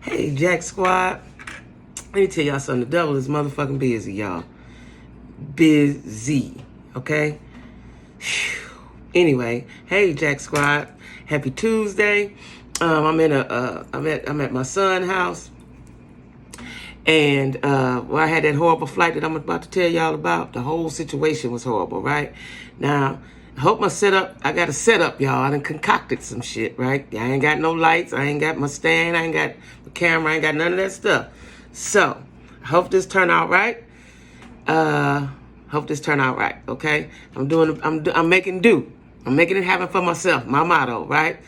Hey, Jack Squad. Let me tell y'all something. The devil is motherfucking busy, y'all. Busy. Okay? Whew. Anyway, hey, Jack Squad. Happy Tuesday. I'm at my son's house. And I had that horrible flight that I'm about to tell y'all about. The whole situation was horrible, right? Now, I hope my setup, I got a setup, y'all. I done concocted some shit, right? I ain't got no lights. I ain't got my stand. I ain't got the camera. I ain't got none of that stuff. So, I hope this turn out right. Hope this turn out right, okay? I'm making do. I'm making it happen for myself. My motto, right?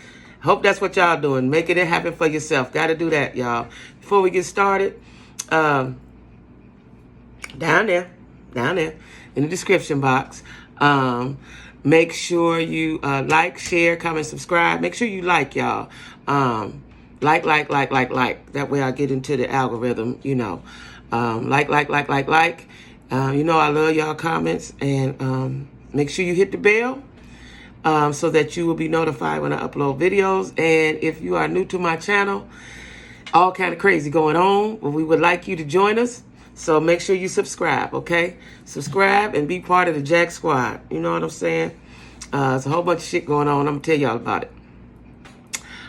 Hope that's what y'all doing. Making it happen for yourself. Got to do that, y'all. Before we get started, down there in the description box, make sure you like, share, comment, subscribe. Make sure you like, y'all. Like. That way I get into the algorithm, you know. Like. You know I love y'all comments. And make sure you hit the bell so that you will be notified when I upload videos. And if you are new to my channel, all kind of crazy going on, but we would like you to join us. So make sure you subscribe, okay? Subscribe and be part of the Jack Squad. You know what I'm saying? There's a whole bunch of shit going on. I'm going to tell y'all about it.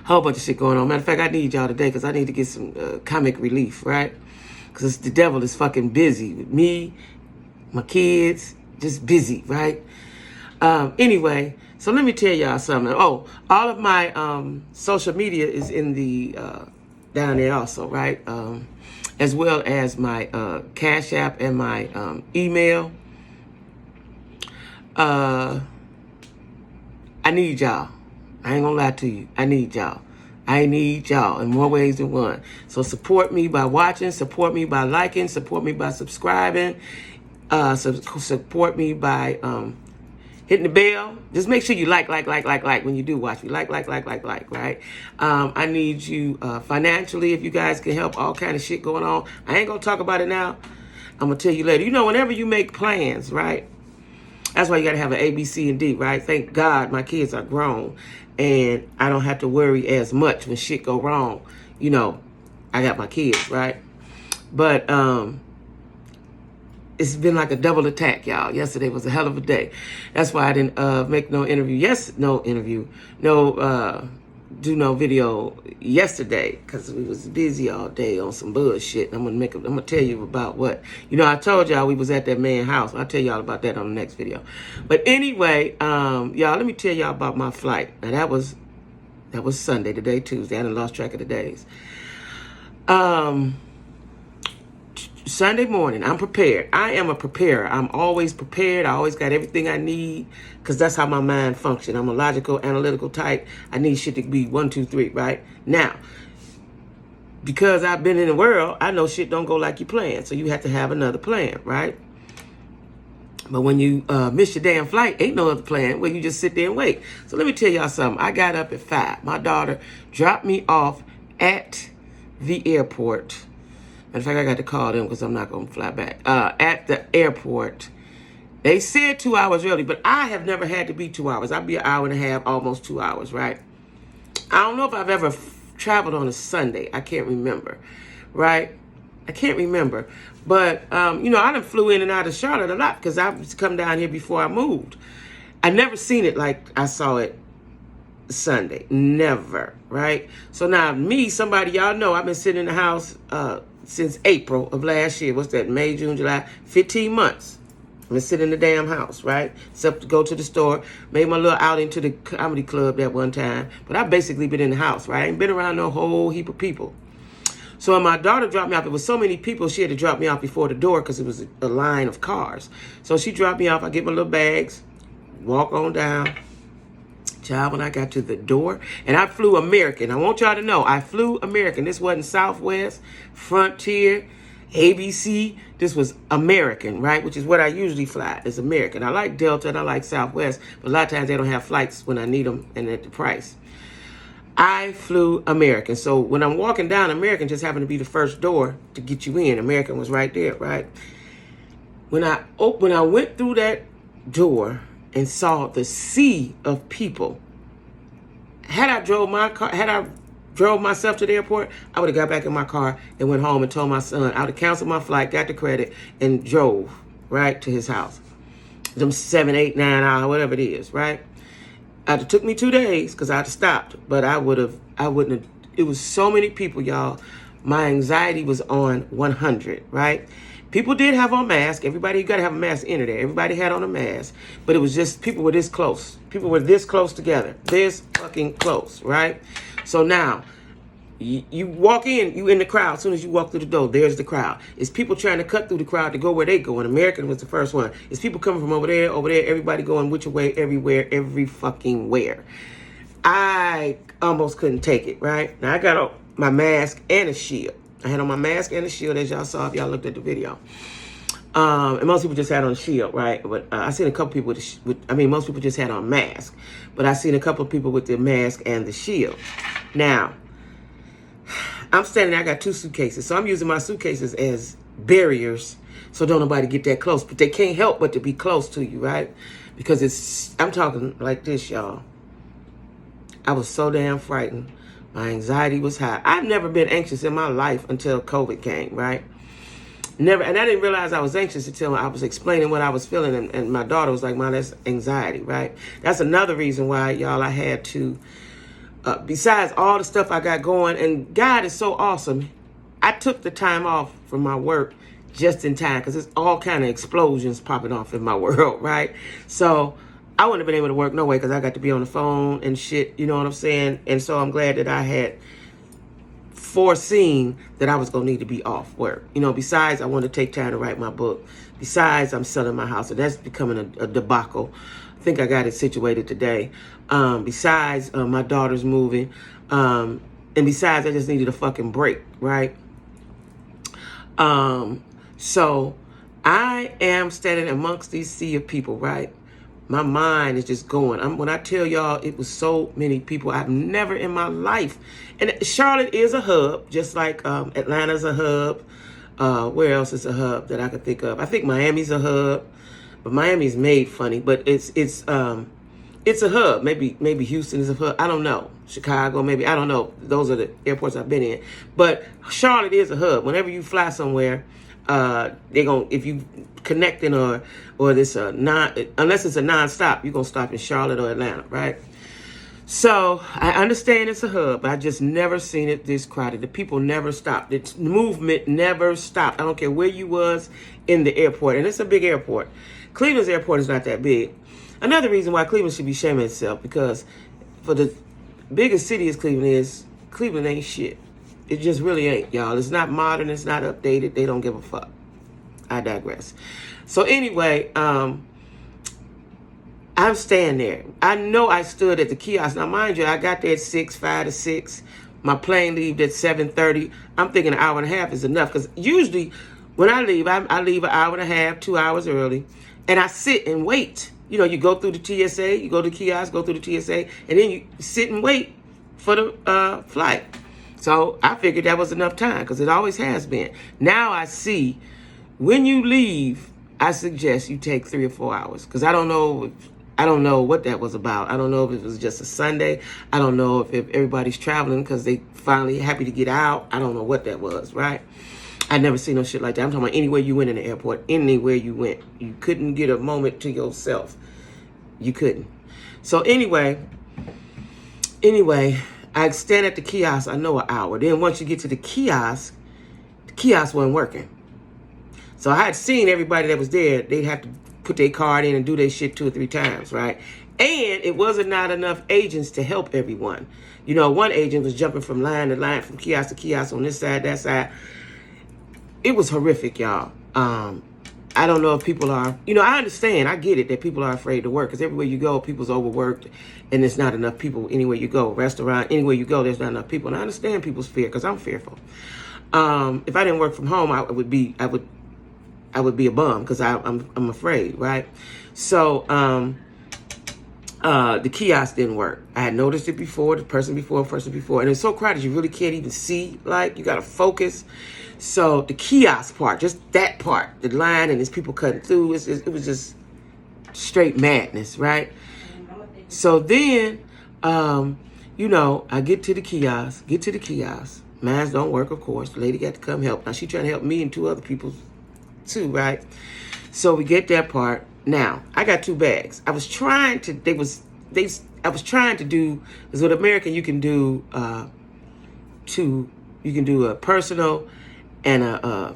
Whole bunch of shit going on. Matter of fact, I need y'all today because I need to get some comic relief, right? Because the devil is fucking busy with me, my kids, just busy, right? Anyway, so let me tell y'all something. Oh, all of my social media is in the down there also, right? As well as my Cash App and my email. I need y'all. I ain't gonna lie to you. I need y'all. I need y'all in more ways than one. So support me by watching, support me by liking, support me by subscribing, support me by hitting the bell. Just make sure you like when you do watch me. Like, right? I need you financially if you guys can help. All kind of shit going on. I ain't gonna talk about it now. I'm gonna tell you later. You know, whenever you make plans, right? That's why you gotta have an A, B, C, and D, right? Thank God my kids are grown and I don't have to worry as much when shit go wrong. You know, I got my kids, right? But it's been like a double attack, y'all. Yesterday was a hell of a day. That's why I didn't make no video yesterday because we was busy all day on some bullshit. I'm gonna tell you about what. You know, I told y'all we was at that man's house. I'll tell y'all about that on the next video. But anyway, y'all, let me tell y'all about my flight. Now that was Sunday, today Tuesday. I done lost track of the days. Sunday morning, I'm prepared. I am a preparer. I'm always prepared. I always got everything I need because that's how my mind functions. I'm a logical, analytical type. I need shit to be 1, 2, 3, right? Now, because I've been in the world, I know shit don't go like you plan. So you have to have another plan, right? But when you miss your damn flight, ain't no other plan. Well, you just sit there and wait. So let me tell y'all something. I got up at 5. My daughter dropped me off at the airport. In fact, I got to call them because I'm not going to fly back. At the airport, they said 2 hours early, but I have never had to be 2 hours. I'd be an hour and a half, almost 2 hours, right? I don't know if I've ever traveled on a Sunday. I can't remember, right? I can't remember. But, you know, I done flew in and out of Charlotte a lot because I've come down here before I moved. I never seen it like I saw it Sunday. Never, right? So now me, somebody y'all know, I've been sitting in the house since April of last year. What's that? May, June, July. 15 months. I've been sitting in the damn house, right? Except to go to the store. Made my little outing to the comedy club that one time. But I've basically been in the house, right? I ain't been around no whole heap of people. So when my daughter dropped me off, it was so many people, she had to drop me off before the door because it was a line of cars. So she dropped me off. I get my little bags, walk on down. Child, when I got to the door, and I flew American. I want y'all to know, I flew American. This wasn't Southwest, Frontier, ABC. This was American, right? Which is what I usually fly, is American. I like Delta and I like Southwest, but a lot of times they don't have flights when I need them and at the price. I flew American. So when I'm walking down, American just happened to be the first door to get you in. American was right there, right? When I went through that door and saw the sea of people, had I drove my car, had I drove myself to the airport, I would have got back in my car and went home and told my son. I would have canceled my flight, got the credit, and drove right to his house. Them 7, 8, 9 hours, whatever it is, right? It took me 2 days because I had stopped, but I wouldn't have. It was so many people, y'all. My anxiety was on 100, right? People did have on masks. Everybody, you got to have a mask in there. Everybody had on a mask, but it was just people were this close. People were this close together. This fucking close, right? So now, you walk in, you in the crowd. As soon as you walk through the door, there's the crowd. It's people trying to cut through the crowd to go where they go. And American was the first one. It's people coming from over there, everybody going which way, everywhere, every fucking where. I almost couldn't take it, right? Now, I got my mask and a shield. I had on my mask and a shield, as y'all saw if y'all looked at the video. And most people just had on a shield, right? But I seen a couple people most people just had on masks. But I seen a couple of people with the mask and the shield. Now, I'm standing there, I got 2 suitcases. So I'm using my suitcases as barriers so don't nobody get that close. But they can't help but to be close to you, right? Because I'm talking like this, y'all. I was so damn frightened. My anxiety was high. I've never been anxious in my life until COVID came, right? Never. And I didn't realize I was anxious until I was explaining what I was feeling. And my daughter was like, Mom, that's anxiety, right? That's another reason why, y'all, I had to, besides all the stuff I got going, and God is so awesome, I took the time off from my work just in time because there's all kind of explosions popping off in my world, right? So I wouldn't have been able to work no way because I got to be on the phone and shit, you know what I'm saying? And so I'm glad that I had foreseen that I was going to need to be off work. You know, besides, I want to take time to write my book. Besides, I'm selling my house, and that's becoming a debacle. I think I got it situated today. Besides, my daughter's moving. And besides, I just needed a fucking break, right? So I am standing amongst these sea of people, right? My mind is just going. When I tell y'all, it was so many people I've never in my life. And Charlotte is a hub, just like Atlanta's a hub. Where else is a hub that I could think of? I think Miami's a hub, but Miami's made funny. But it's a hub. Maybe Houston is a hub. I don't know. Chicago, maybe. I don't know. Those are the airports I've been in. But Charlotte is a hub. Whenever you fly somewhere, if you connecting or this unless it's a non-stop, you're gonna stop in Charlotte or Atlanta, right? So I understand it's a hub, but I just never seen it this crowded. The people never stopped. The movement never stopped. I don't care where you was in the airport, and it's a big airport. Cleveland's airport is not that big. Another reason why Cleveland should be shaming itself, because for the biggest city as Cleveland ain't shit. It just really ain't, y'all. It's not modern. It's not updated. They don't give a fuck. I digress. So anyway, I'm staying there. I know I stood at the kiosk. Now, mind you, I got there at 5 to 6. My plane leaved at 7:30. I'm thinking an hour and a half is enough. Because usually when I leave, I leave an hour and a half, 2 hours early. And I sit and wait. You know, you go through the TSA. You go to the kiosk, go through the TSA. And then you sit and wait for the flight. So I figured that was enough time because it always has been. Now I see when you leave, I suggest you take 3 or 4 hours because I don't know what that was about. I don't know if it was just a Sunday. I don't know if everybody's traveling because they finally happy to get out. I don't know what that was, right? I never seen no shit like that. I'm talking about anywhere you went in the airport, anywhere you went. You couldn't get a moment to yourself. You couldn't. So anyway, I stand at the kiosk, I know, an hour. Then once you get to the kiosk wasn't working. So I had seen everybody that was there, they'd have to put their card in and do their shit 2 or 3 times, right? And it wasn't not enough agents to help everyone. You know, one agent was jumping from line to line, from kiosk to kiosk, on this side, that side. It was horrific, y'all. I don't know if people are, you know, I understand, I get it that people are afraid to work because everywhere you go, people's overworked and there's not enough people anywhere you go. Restaurant, anywhere you go, there's not enough people. And I understand people's fear because I'm fearful. If I didn't work from home, I would be a bum because I'm afraid, right? So the kiosk didn't work. I had noticed it before, the person before, and it's so crowded you really can't even see. Like, you got to focus. So the kiosk part, just that part, the line and there's people cutting through, it was just straight madness, right? So then you know, I get to the kiosk. Mines don't work, of course. The lady got to come help. Now, she trying to help me and two other people, too, right? So we get that part. Now, I got 2 bags. I was trying to, I was trying to do, because with American, you can do a personal and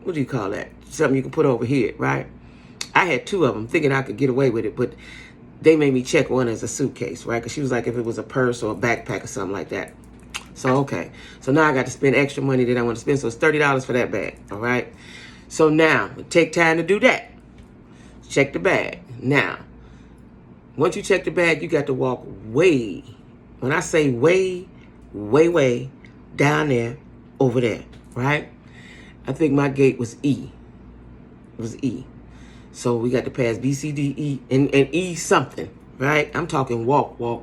what do you call that? Something you can put over here, right? I had 2 of them thinking I could get away with it, but they made me check one as a suitcase, right? Because she was like, if it was a purse or a backpack or something like that. So, okay. So now I got to spend extra money that I want to spend. So it's $30 for that bag, all right? So now, take time to do that. Check the bag. Now, once you check the bag, you got to walk way, when I say way, down there, over there, right? I think my gate was E. It was E. So we got to pass B, C, D, E, and E something, right? I'm talking walk. Now,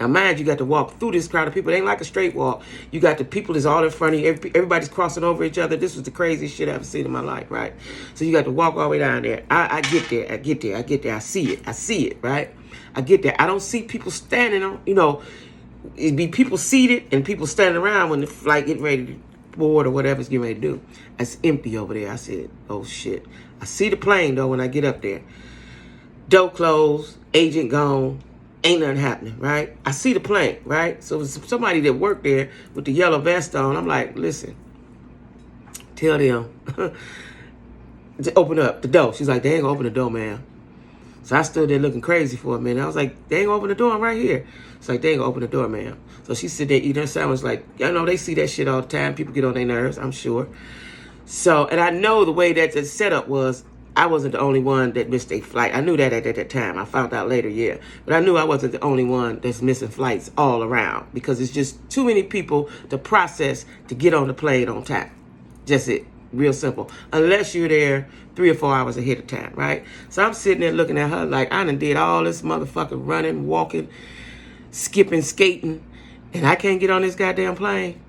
mind you got to walk through this crowd of people. It ain't like a straight walk. You got the people that's all in front of you. Everybody's crossing over each other. This was the craziest shit I've ever seen in my life, right? So you got to walk all the way down there. I get there. I see it, right? I get there. I don't see people standing on, you know, it'd be people seated and people standing around when the flight getting ready to board or whatever it's getting ready to do. It's empty over there. I said, oh shit. I see the plane though when I get up there. Door closed, agent gone, ain't nothing happening, right? I see the plane, right? So it's somebody that worked there with the yellow vest on. I'm like, listen, tell them to open up the door. She's like, they ain't gonna open the door, ma'am. So I stood there looking crazy for a minute. I was like, they ain't gonna open the door, I'm right here. It's like, they ain't gonna open the door, ma'am. So she sit there eating her sandwich like, you know, they see that shit all the time. People get on their nerves, I'm sure. So, and I know the way that the setup was, I wasn't the only one that missed a flight. I knew that at that time. I found out later, yeah. But I knew I wasn't the only one that's missing flights all around because it's just too many people to process to get on the plane on time. Just it. Real simple. Unless you're there 3 or 4 hours ahead of time, right? So I'm sitting there looking at her like I done did all this motherfucking running, walking, skipping, skating, and I can't get on this goddamn plane.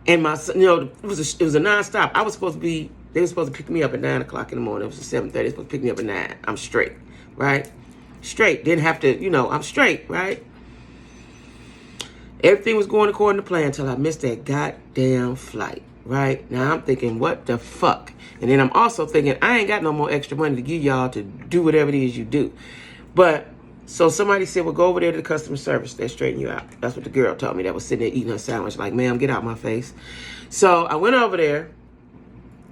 And my, you know, it was a nonstop. I was supposed to be, they were supposed to pick me up at 9 o'clock in the morning. It was 7:30. They were supposed to pick me up at 9. I'm straight, right? Straight. Didn't have to, you know, I'm straight, right? Everything was going according to plan until I missed that goddamn flight, right? Now I'm thinking, what the fuck? And then I'm also thinking, I ain't got no more extra money to give y'all to do whatever it is you do. But, so somebody said, well, go over there to the customer service. They'll straighten you out. That's what the girl told me that was sitting there eating her sandwich. Like, ma'am, get out my face. So I went over there.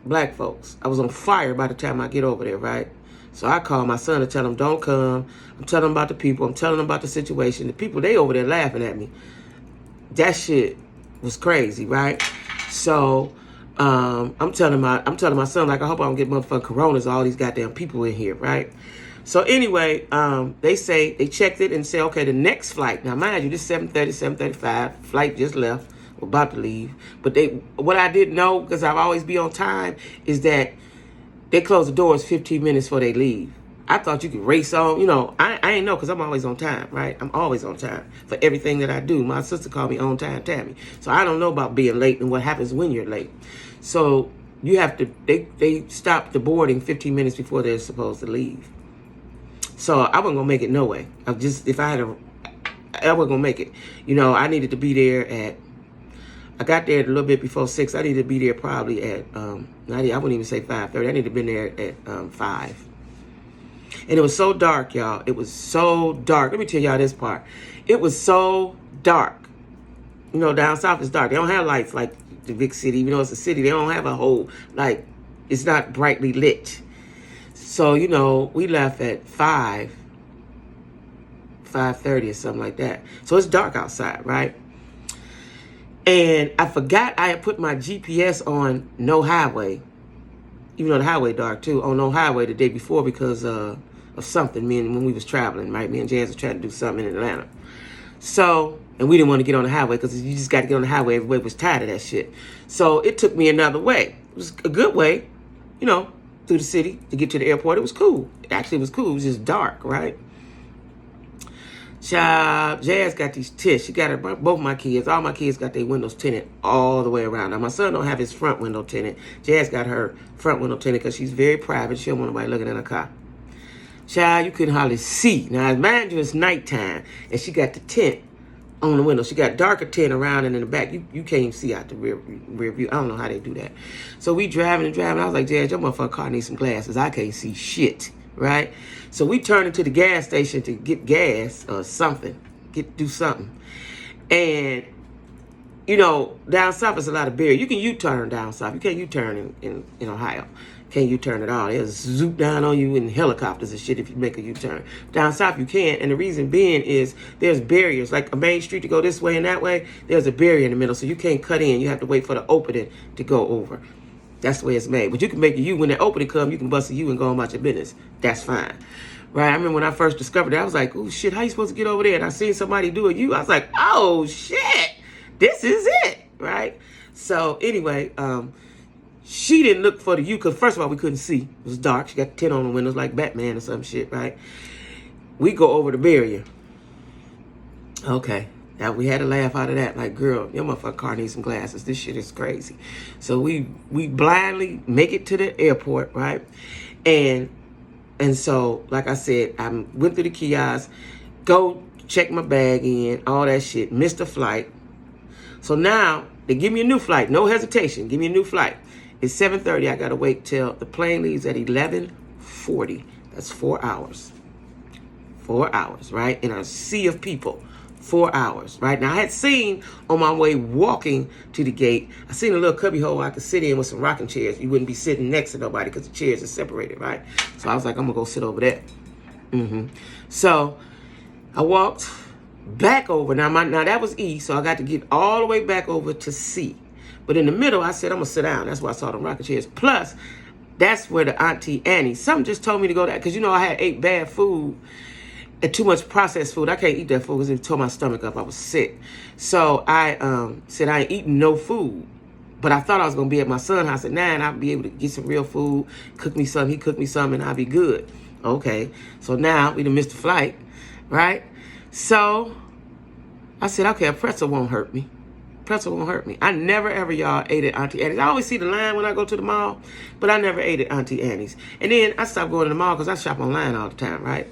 Black folks. I was on fire by the time I get over there, right? So I called my son to tell him, don't come. I'm telling him about the people. I'm telling him about the situation. The people, they over there laughing at me. That shit was crazy, right? So I'm telling my son, like, I hope I don't get motherfucking coronas, all these goddamn people in here, right? So anyway, they say, they checked it and say, okay, the next flight, now mind you, this 7:30, 7:35, flight just left, we're about to leave. But what I didn't know, because I've always be on time, is that they close the doors 15 minutes before they leave. I thought you could race on, you know, I ain't know because I'm always on time, right? I'm always on time for everything that I do. My sister called me on time Tammy. So I don't know about being late and what happens when you're late. So you have to, they stop the boarding 15 minutes before they're supposed to leave. So I wasn't going to make it no way. I wasn't going to make it. You know, I needed to be there I got there a little bit before 6. I needed to be there probably at, I wouldn't even say 5:30. I needed to be there at 5. And it was so dark, y'all. It was so dark. Let me tell y'all this part. It was so dark. You know, down south is dark. They don't have lights like the big city. Even though it's a city, they don't have a whole, like, it's not brightly lit. So, you know, we left at 5:30 or something like that. So it's dark outside, right? And I forgot I had put my GPS on no highway. Even though the highway dark too, on no highway the day before because of something, when we was traveling, right? Me and Jazz was trying to do something in Atlanta. So, and we didn't want to get on the highway because you just got to get on the highway. Everybody was tired of that shit. So it took me another way. It was a good way, you know, through the city to get to the airport. It was cool. Actually, it was cool. It was just dark, right? Jazz got these tints. She got both my kids. All my kids got their windows tinted all the way around. Now, my son don't have his front window tinted. Jazz got her front window tinted because she's very private. She don't want nobody looking in her car. Child, you couldn't hardly see. Now, mind you, it's nighttime, and she got the tent on the window. She got darker tent around and in the back. You can't even see out the rear view. I don't know how they do that. So we driving and driving. I was like, Jazz, your motherfucking car needs some glasses. I can't see shit, right? So we turned into the gas station to get gas or something, do something. And, you know, down south is a lot of barrier. You can U-turn down south. You can't U-turn in Ohio. Can't U-turn at all. They'll zoop down on you in helicopters and shit if you make a U-turn. Down south you can't, and the reason being is there's barriers. Like a main street to go this way and that way, there's a barrier in the middle, so you can't cut in. You have to wait for the opening to go over. That's the way it's made. But you can make a U. When the opening come, you can bust a U and go on about your business. That's fine. Right? I remember when I first discovered that, I was like, oh shit, how you supposed to get over there? And I seen somebody do a U. I was like, oh shit, this is it. Right? So anyway, she didn't look for the U because first of all, we couldn't see. It was dark. She got the tent on the windows like Batman or some shit, right? We go over the barrier. Okay. Now we had to laugh out of that. Like, girl, your motherfucking car needs some glasses. This shit is crazy. So we blindly make it to the airport, right? And so, like I said, I went through the kiosk, go check my bag in, all that shit, missed the flight. So now they give me a new flight. No hesitation. Give me a new flight. It's 7:30. I got to wait till the plane leaves at 11:40. That's 4 hours. 4 hours, right? In a sea of people. 4 hours, right? Now, I had seen on my way walking to the gate, I seen a little cubby hole I could sit in with some rocking chairs. You wouldn't be sitting next to nobody because the chairs are separated, right? So I was like, I'm going to go sit over there. So I walked back over. Now that was E, so I got to get all the way back over to C. But in the middle, I said, I'm going to sit down. That's why I saw the rocking chairs. Plus, that's where the Auntie Annie, something just told me to go there. Because, you know, I had ate bad food and too much processed food. I can't eat that food because it tore my stomach up. I was sick. So I said, I ain't eating no food. But I thought I was going to be at my son's house at 9. I'll be able to get some real food, cook me some. He cooked me some, and I'll be good. Okay. So now we done missed the flight, right? So I said, okay, a pretzel won't hurt me. Pretzel won't hurt me. I never ever, y'all, ate at Auntie Annie's. I always see the line when I go to the mall, but I never ate at Auntie Annie's. And then I stopped going to the mall because I shop online all the time, right?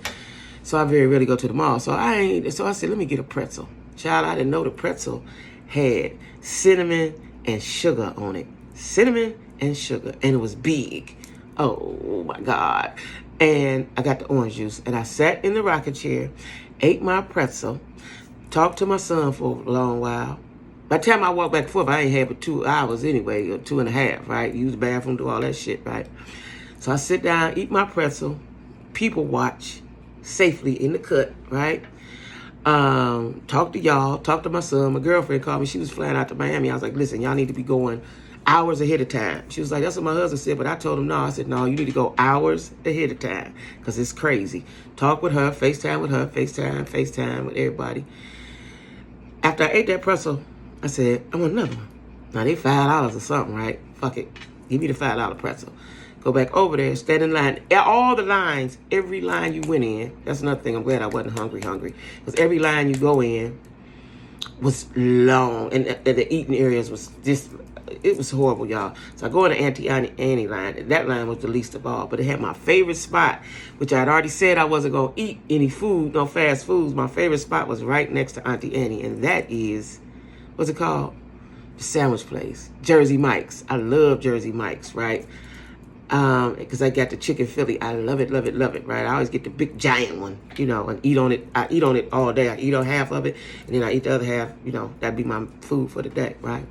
So I very rarely go to the mall. So I said, let me get a pretzel. Child, I didn't know the pretzel had cinnamon and sugar on it. Cinnamon and sugar. And it was big. Oh, my God. And I got the orange juice. And I sat in the rocking chair, ate my pretzel, talked to my son for a long while. By the time I walked back and forth, I ain't had but 2 hours anyway, or 2.5, right? Use the bathroom, do all that shit, right? So I sit down, eat my pretzel, people watch safely in the cut, right? Talk to y'all, talk to my son. My girlfriend called me. She was flying out to Miami. I was like, listen, y'all need to be going hours ahead of time. She was like, that's what my husband said, but I told him no. I said, no, you need to go hours ahead of time because it's crazy. Talk with her, FaceTime with her, FaceTime with everybody. After I ate that pretzel, I said, I want another one. Now, they $5 or something, right? Fuck it. Give me the $5 pretzel. Go back over there, stand in line. All the lines, every line you went in, that's another thing. I'm glad I wasn't hungry. Because every line you go in was long. And the eating areas was just, it was horrible, y'all. So I go in the Auntie Annie line. That line was the least of all. But it had my favorite spot, which I'd already said I wasn't going to eat any food, no fast foods. My favorite spot was right next to Auntie Annie. And that is, what's it called? The sandwich place. Jersey Mike's. I love Jersey Mike's, right? Because I got the chicken Philly. I love it, right? I always get the big giant one, you know, and eat on it. I eat on it all day. I eat on half of it, and then I eat the other half, you know, that'd be my food for the day, right?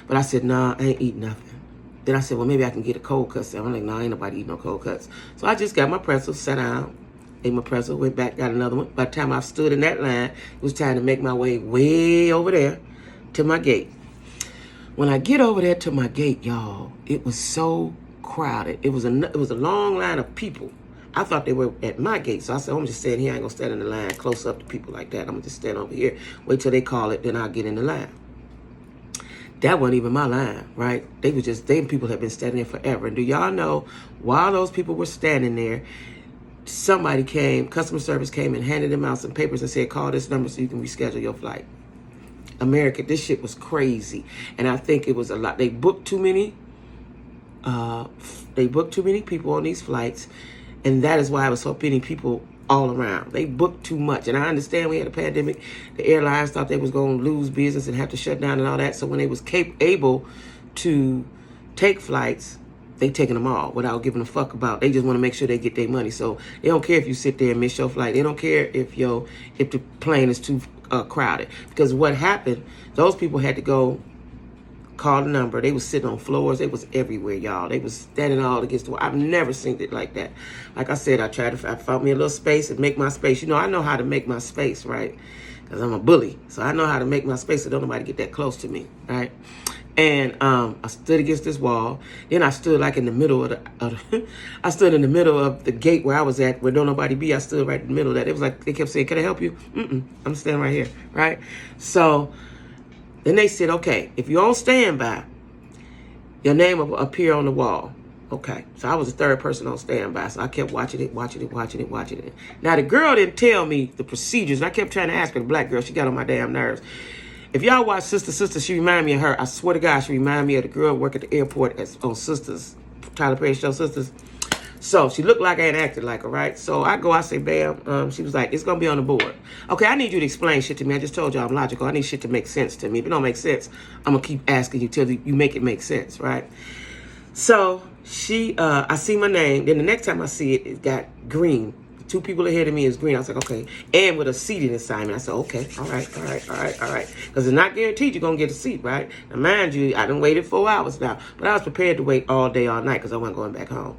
But I said, nah, I ain't eat nothing. Then I said, well, maybe I can get a cold cut. So I'm like, no, ain't nobody eating no cold cuts. So I just got my pretzel, sat down, ate my pretzel, went back, got another one. By the time I stood in that line, it was time to make my way over there to my gate. When I get over there to my gate, y'all, it was so crowded. It was a long line of people. I thought they were at my gate. So I said, I'm just standing here. I ain't gonna stand in the line close up to people like that. I'm gonna just stand over here. Wait till they call it, then I'll get in the line. That wasn't even my line, right? Them people have been standing there forever. And do y'all know, while those people were standing there, somebody came, customer service came and handed them out some papers and said, call this number so you can reschedule your flight. America, this shit was crazy. And I think it was a lot. They booked too many people on these flights. And that is why it was so many people all around. They booked too much. And I understand we had a pandemic. The airlines thought they was going to lose business and have to shut down and all that. So when they was able to take flights, they taking them all without giving a fuck about. They just want to make sure they get their money. So they don't care if you sit there and miss your flight. They don't care if the plane is too crowded. Because what happened, those people had to go call the number. They was sitting on floors. They was everywhere, y'all. They was standing all against the wall. I've never seen it like that. Like I said, I found me a little space and make my space. You know, I know how to make my space, right? Because I'm a bully. So I know how to make my space so don't nobody get that close to me, right? And I stood against this wall. Then I stood like in the middle of I stood in the middle of the gate where I was at, where don't nobody be. I stood right in the middle of that. It was like, they kept saying, can I help you? I'm standing right here, right? So then they said, okay, if you're on standby, your name will appear on the wall. Okay, so I was the third person on standby, so I kept watching it. Now, the girl didn't tell me the procedures. I kept trying to ask her, the black girl. She got on my damn nerves. If y'all watch Sister, she remind me of her. I swear to God, she remind me of the girl work at the airport on Sisters, Tyler Perry show Sisters. So she looked like I and acted like her, right? So I say, bam. She was like, it's going to be on the board. Okay, I need you to explain shit to me. I just told you I'm logical. I need shit to make sense to me. If it don't make sense, I'm going to keep asking you till you make it make sense, right? So I see my name. Then the next time I see it, it got green. 2 people ahead of me is green. I was like, okay. And with a seating assignment. I said, okay, all right. Because it's not guaranteed you're going to get a seat, right? Now, mind you, I done waited 4 hours now. But I was prepared to wait all day, all night because I wasn't going back home.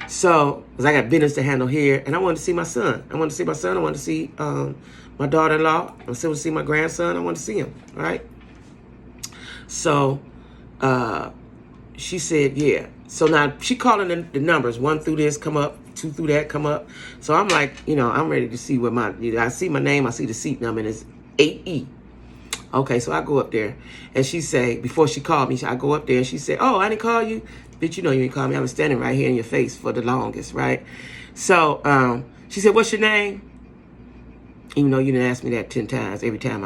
So, because I got business to handle here. And I wanted to see my son. I wanted to see my daughter-in-law. I wanted to see my grandson. I wanted to see him, right? So, she said, yeah. So now she calling the numbers. 1 through this, come up. 2 through that, come up. So I'm like, I'm ready to see what I see my name, I see the seat number, and it's 8E. Okay, so I go up there, and she say, before she called me, I go up there, and she said, oh, I didn't call you? Bitch, you know you didn't call me. I was standing right here in your face for the longest, right? So she said, what's your name? Even though you didn't ask me that 10 times, every time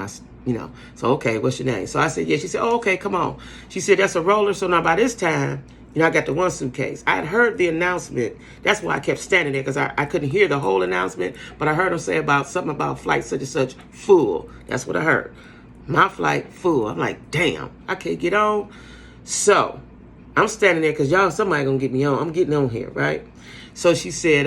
So, okay, what's your name? So I said, yeah. She said, oh, okay, come on. She said, that's a roller. So now by this time, I got the 1 suitcase. I had heard the announcement. That's why I kept standing there, because I couldn't hear the whole announcement. But I heard them say something about flight such and such full. That's what I heard. My flight full. I'm like, damn, I can't get on. So I'm standing there because somebody going to get me on. I'm getting on here, right? So she said,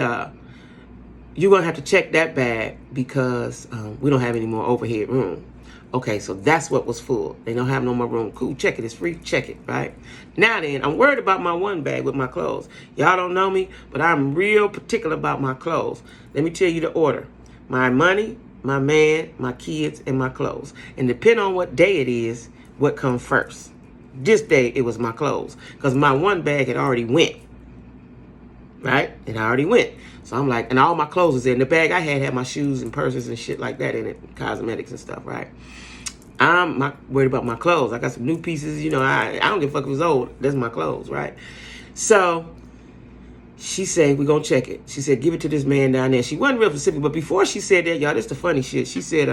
you're going to have to check that bag because we don't have any more overhead room. Okay, so that's what was full. They don't have no more room. Cool, check it. It's free. Check it, right? Now then, I'm worried about my 1 bag with my clothes. Y'all don't know me, but I'm real particular about my clothes. Let me tell you the order. My money, my man, my kids, and my clothes. And depending on what day it is, what comes first. This day, it was my clothes. Because my 1 bag had already went. Right? It already went. So I'm like, and all my clothes was in. The bag I had my shoes and purses and shit like that in it. Cosmetics and stuff, right? I'm worried about my clothes. I got some new pieces, I don't give a fuck if it's old. That's my clothes, right? So she said, we're going to check it. She said, give it to this man down there. She wasn't real specific, but before she said that, y'all, this the funny shit. She said,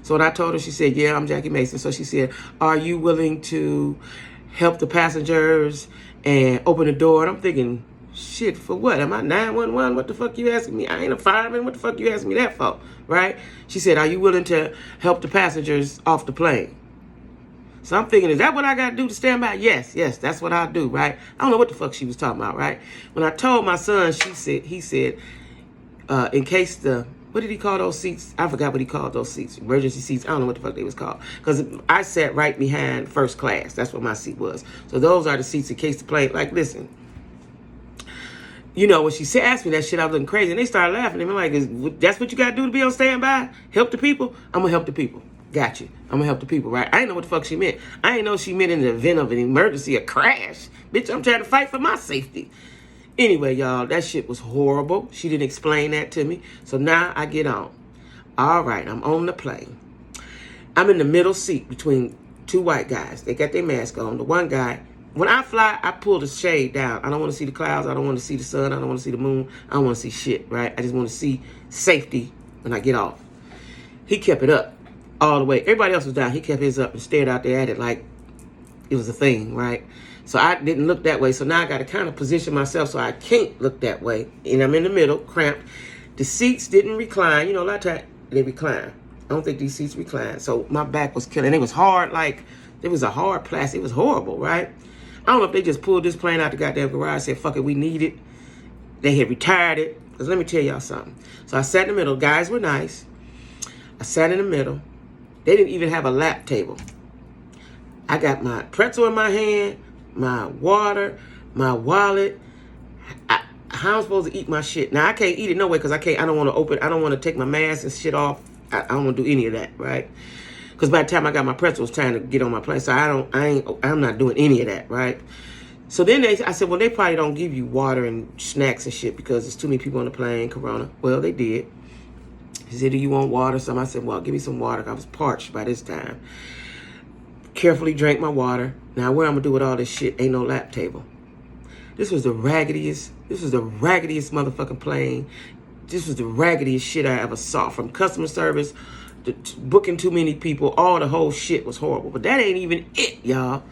so when I told her, she said, yeah, I'm Jacquie Mason. So she said, are you willing to help the passengers and open the door? And I'm thinking, shit, for what? Am I 911? What the fuck you asking me? I ain't a fireman. What the fuck you asking me that for? Right? She said, are you willing to help the passengers off the plane? So I'm thinking, is that what I got to do to stand by? Yes, that's what I'll do, right? I don't know what the fuck she was talking about, right? When I told my son, he said, in case what did he call those seats? I forgot what he called those seats. Emergency seats. I don't know what the fuck they was called. Because I sat right behind first class. That's what my seat was. So those are the seats in case the plane, like, listen. When she asked me that shit, I was looking crazy. And they started laughing. And I'm like, that's what you got to do to be on standby? Help the people? I'm going to help the people. Got you. I'm going to help the people, right? I didn't know what the fuck she meant. I didn't know she meant in the event of an emergency, a crash. Bitch, I'm trying to fight for my safety. Anyway, y'all, that shit was horrible. She didn't explain that to me. So now I get on. All right, I'm on the plane. I'm in the middle seat between 2 white guys. They got their mask on. The one guy, when I fly, I pull the shade down. I don't want to see the clouds. I don't want to see the sun. I don't want to see the moon. I don't want to see shit, right? I just want to see safety when I get off. He kept it up all the way. Everybody else was down. He kept his up and stared out there at it like, it was a thing, right? So I didn't look that way. So now I got to kind of position myself so I can't look that way. And I'm in the middle, cramped. The seats didn't recline. You know, a lot of times they recline. I don't think these seats recline. So my back was killing. It was hard, like it was a hard plastic. It was horrible, right? I don't know if they just pulled this plane out the goddamn garage, said, fuck it, we need it. They had retired it. Because let me tell y'all something. So I sat in the middle. Guys were nice. I sat in the middle. They didn't even have a lap table. I got my pretzel in my hand, my water, my wallet. How am I supposed to eat my shit? Now I can't eat it no way because I don't want to open. I don't want to take my mask and shit off. I don't want to do any of that, right? Because by the time I got my pretzels, trying to get on my plane, so I'm not doing any of that, right? So then I said, well, they probably don't give you water and snacks and shit because there's too many people on the plane, Corona. Well, they did. He said, do you want water? So I said, well, give me some water. I was parched by this time. Carefully drank my water. Now, where I'm going to do with all this shit, ain't no lap table. This was the raggediest motherfucking plane. This was the raggediest shit I ever saw. From customer service, to booking too many people, all the whole shit was horrible. But that ain't even it, y'all.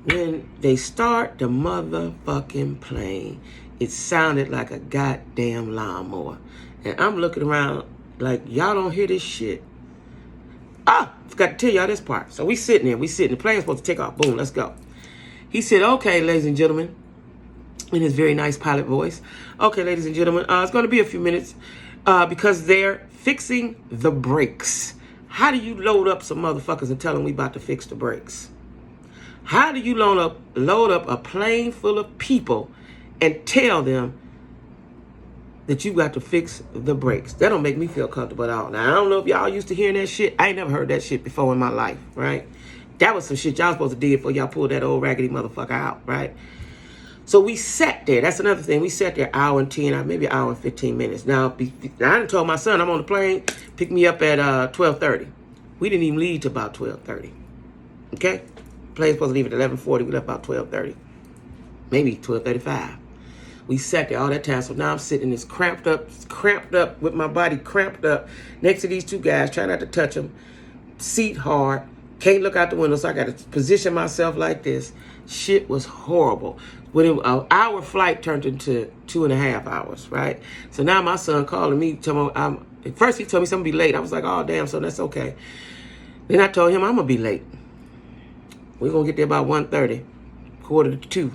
When they start the motherfucking plane, it sounded like a goddamn lawnmower. And I'm looking around like, y'all don't hear this shit. Forgot to tell y'all this part. So we sitting there. The plane's supposed to take off. Boom, let's go. He said, okay, ladies and gentlemen, in his very nice pilot voice. Okay, ladies and gentlemen, it's going to be a few minutes because they're fixing the brakes. How do you load up some motherfuckers and tell them we about to fix the brakes? How do you load up a plane full of people and tell them that you got to fix the brakes? That don't make me feel comfortable at all. Now, I don't know if y'all used to hearing that shit. I ain't never heard that shit before in my life, right? That was some shit y'all supposed to do before y'all pulled that old raggedy motherfucker out, right? So we sat there. That's another thing. We sat there hour and 10, maybe an hour and 15 minutes. Now, I done told my son I'm on the plane. Pick me up at 12:30. We didn't even leave till about 12:30. Okay? Plane's supposed to leave at 11:40. We left about 12:30. Maybe 12:35. We sat there all that time. So now I'm sitting in this cramped up with my body cramped up next to these two guys, trying not to touch them. Seat hard. Can't look out the window, so I got to position myself like this. Shit was horrible. When an hour flight turned into 2.5 hours, right? So now my son calling me, at first he told me something be late. I was like, oh, damn, so that's okay. Then I told him I'm going to be late. We're going to get there about 1:30, 1:45.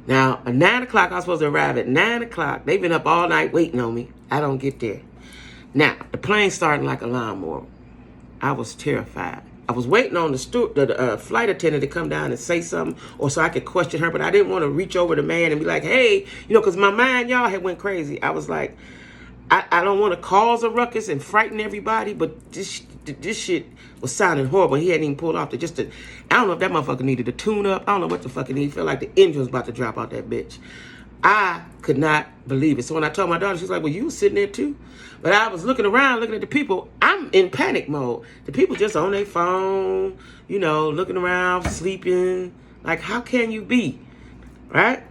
Now, at 9 o'clock, I was supposed to arrive at 9 o'clock. They've been up all night waiting on me. I don't get there. Now, the plane's starting like a lawnmower. I was terrified. I was waiting on the flight attendant to come down and say something, or so I could question her, but I didn't want to reach over the man and be like, hey, because my mind, y'all, had went crazy. I was like, I don't want to cause a ruckus and frighten everybody, but this shit was sounding horrible. He hadn't even pulled off I don't know if that motherfucker needed a tune up. I don't know what the fuck it needed. Felt like the engine was about to drop out that bitch. I could not believe it. So when I told my daughter, she's like, well, you was sitting there too? But I was looking around, looking at the people. I'm in panic mode. The people just on their phone, looking around, sleeping. Like, how can you be? Right?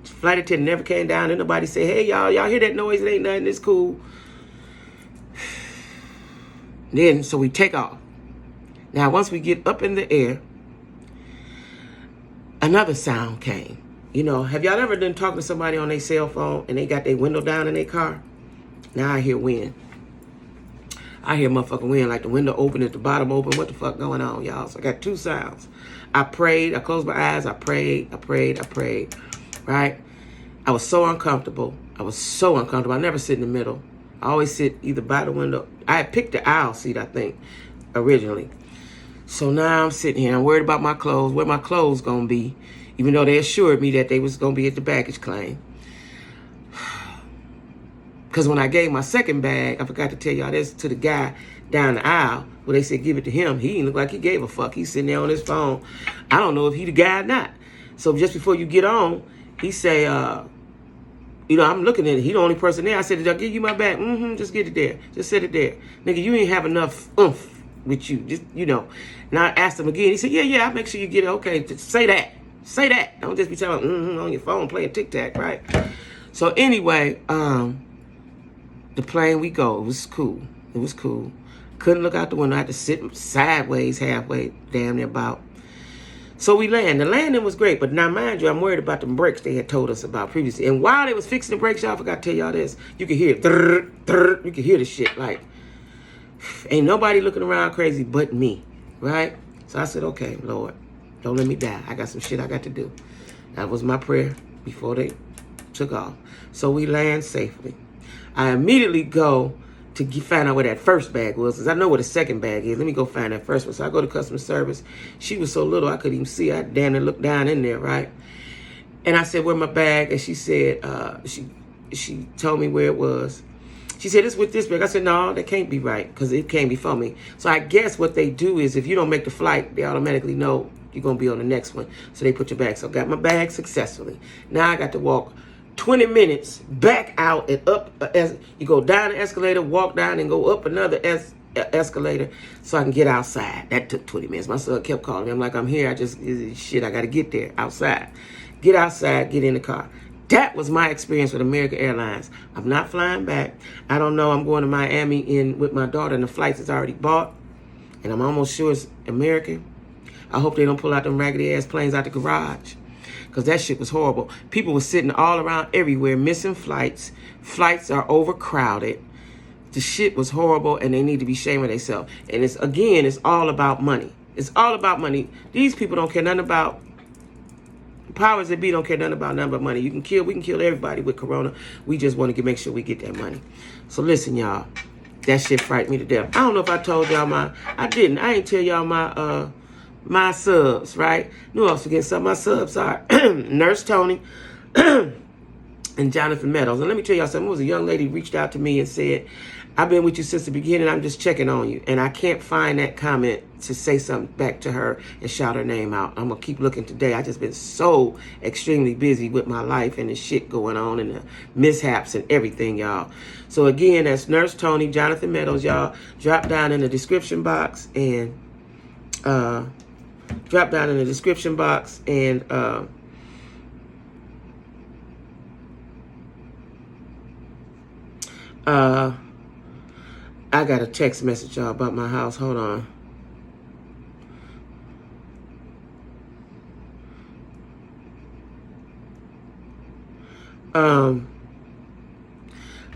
Flight attendant never came down. And nobody said, hey, y'all hear that noise? It ain't nothing. It's cool. Then, so we take off. Now, once we get up in the air, another sound came. Have y'all ever been talking to somebody on their cell phone and they got their window down in their car? Now I hear wind. I hear motherfucking wind, like the window open at the bottom open. What the fuck going on, y'all? So I got two sounds. I prayed. I closed my eyes. I prayed. Right? I was so uncomfortable. I never sit in the middle. I always sit either by the window. I had picked the aisle seat, I think, originally. So now I'm sitting here. I'm worried about my clothes. Where my clothes going to be? Even though they assured me that they was going to be at the baggage claim. Because when I gave my second bag, I forgot to tell y'all this, to the guy down the aisle, where they said give it to him. He didn't look like he gave a fuck. He's sitting there on his phone. I don't know if he the guy or not. So just before you get on, he say, I'm looking at it. He the only person there. I said, did I give you my bag? Just get it there. Just set it there. Nigga, you ain't have enough oomph with you. Just, And I asked him again. He said, yeah, I'll make sure you get it. Okay, just say that. Say that. Don't just be telling on your phone playing tic-tac, right? So anyway, the plane we go. It was cool. Couldn't look out the window. I had to sit sideways halfway, damn near about. So we land. The landing was great, but now mind you, I'm worried about the brakes they had told us about previously. And while they was fixing the brakes, y'all, I forgot to tell y'all this. You could hear it. You could hear the shit. Like, ain't nobody looking around crazy but me, right? So I said, okay, Lord, don't let me die. I got some shit I got to do. That was my prayer before they took off. So we land safely. I immediately go to find out where that first bag was, because I know where the second bag is. Let me go find that first one. So I go to customer service. She was so little I couldn't even see. I damn near looked down in there, right? And I said, where my bag? And she said, she told me where it was. She said, it's with this bag. I said, no, that can't be right, because it came before me. So I guess what they do is if you don't make the flight, they automatically know you're going to be on the next one. So they put your bag. So I got my bag successfully. Now I got to walk 20 minutes back out and up. As you go down the escalator, walk down and go up another escalator so I can get outside. That took 20 minutes. My son kept calling me. I'm like, I'm here. I got to get there outside. Get outside, get in the car. That was my experience with American Airlines. I'm not flying back. I don't know. I'm going to Miami with my daughter, and the flights is already bought. And I'm almost sure it's American. I hope they don't pull out them raggedy ass planes out the garage, because that shit was horrible. People were sitting all around everywhere, missing flights. Flights are overcrowded. The shit was horrible, and they need to be shaming themselves. And it's all about money. It's all about money. These people don't care nothing about, powers that be don't care nothing about nothing but money. We can kill everybody with corona. We just want to make sure we get that money. So listen, y'all, that shit frightened me to death. I don't know if I told y'all I didn't tell y'all my subs, right? Knew I was forgetting some. My subs are Nurse Tony and Jonathan Meadows. And let me tell y'all something. It was a young lady reached out to me and said, I've been with you since the beginning. I'm just checking on you. And I can't find that comment to say something back to her and shout her name out. I'm going to keep looking today. I just been so extremely busy with my life and the shit going on and the mishaps and everything, y'all. So again, that's Nurse Tony, Jonathan Meadows, y'all. Drop down in the description box and I got a text message, y'all, about my house. Hold on.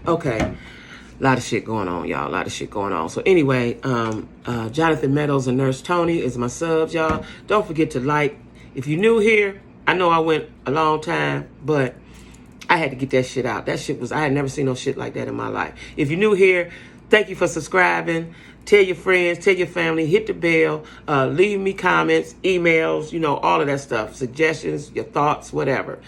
Okay. A lot of shit going on, y'all. A lot of shit going on. So anyway, Jonathan Meadows and Nurse Tony is my subs, y'all. Don't forget to like. If you're new here, I know I went a long time, but I had to get that shit out. That shit I had never seen no shit like that in my life. If you're new here, thank you for subscribing. Tell your friends, tell your family, hit the bell, leave me comments, emails, all of that stuff. Suggestions, your thoughts, whatever.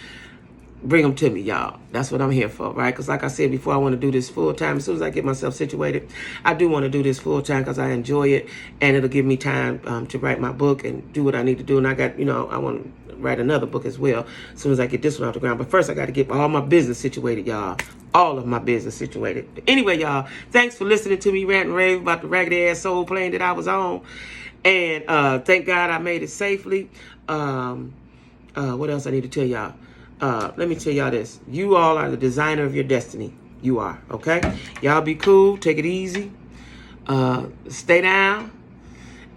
Bring them to me, y'all. That's what I'm here for, right? Because like I said before, I want to do this full time. As soon as I get myself situated, I do want to do this full time because I enjoy it. And it'll give me time to write my book and do what I need to do. And I got, I want to write another book as well as soon as I get this one off the ground. But first, I got to get all my business situated, y'all. All of my business situated. But anyway, y'all, thanks for listening to me rant and rave about the raggedy ass soul plane that I was on. And thank God I made it safely. What else I need to tell y'all? Let me tell y'all this. You all are the designer of your destiny. You are, okay? Y'all be cool. Take it easy. Stay down.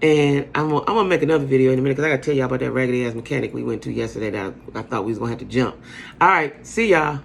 And I'm gonna make another video in a minute because I got to tell y'all about that raggedy ass mechanic we went to yesterday that I thought we was going to have to jump. All right. See y'all.